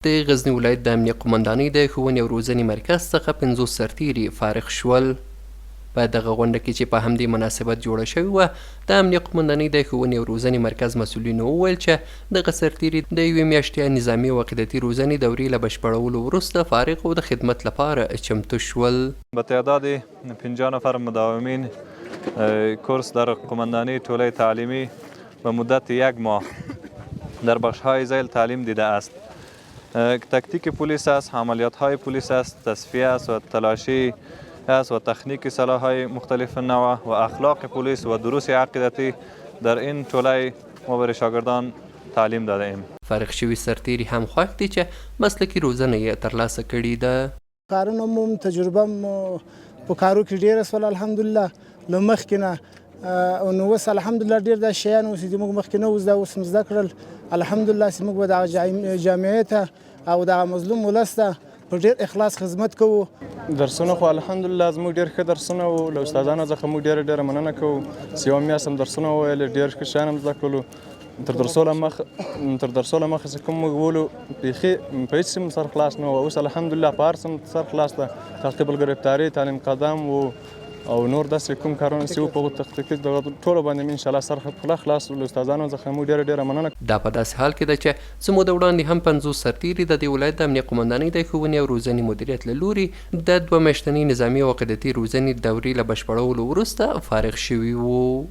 د غزني ولایت د امنیه قومندانۍ د ښوونې او روزنې مرکز څخه 50 سرتیري فارغ شول. په دغه غونډه کې چې په همدې مناسبت جوړه شوې وه، د امنیه قومندانۍ د ښوونې او روزنې مرکز مسؤلینو وویل چې دغه سرتیري د یوې میاشتې نظامي او عقیدتي روزنې دورې له بشپړولو وروسته فارغ او د خدمت لپاره چمتو شول. به تعداد 50 نفر مداومین کورس در قماندانی طوله تعلیمی به مدت 1 ماه در بخش‌های ذیل تعلیم دیده است. تکتیک پلیس است، عملیات‌های پلیس است، تصفیه است و تلاشی است و تکنیک سلاح‌های مختلف نوع و اخلاق پلیس و دروس عقیدتی در این طوله ما برای شاگردان تعلیم داده ایم. فارغ شوي سرتیري هم خوښ دي چې مسلکي روزنه یې ترلاسه کړې ده. کارونه مو تجربه په کارو کې ډېره سول الحمدلله له مخکې نه نو اوس الحمدلله ډېر دا شیان اوس چې موږ مخکې نه اوس دا اوس زده کړل الحمدلله چې موږ به دغه جامعې ته او دغه مظلوم ولس ته په ډېر اخلاص خدمت کوو. درسونه خو الحمدلله زموږ ډېر ښه درسونه وو، له استادانو څخه موږ ډېره مننه کوو چې یوه میاشت هم درسونه وویل، ډېر ښه شیان هم زده کړلو. تر درسو له مخکې چې کوم موږ وولو بیخي په هېڅ شي سر خلاص نه و. اوس الحمدلله په هر څه سر خلاص ده. تعقیب الګرفتاري، تعلیم قدم او نور داسې کوم کارونه چې وو په هغو تحقیقي دغه ټولو باندې مې انشاءالله سر خلاص له استادانو څخه موږ ډېره مننه. دا په داسې حال کې ده چې څه موده وړاندې هم 50 سرتیري د دې ولایت د امنیه قومندانۍ د ښوونې او روزنې مدیریت له لوري د 2 میاشتنۍ نظامي او عقیدتي روزنې دورې له بشپړولو وروسته فارغ شوي وو.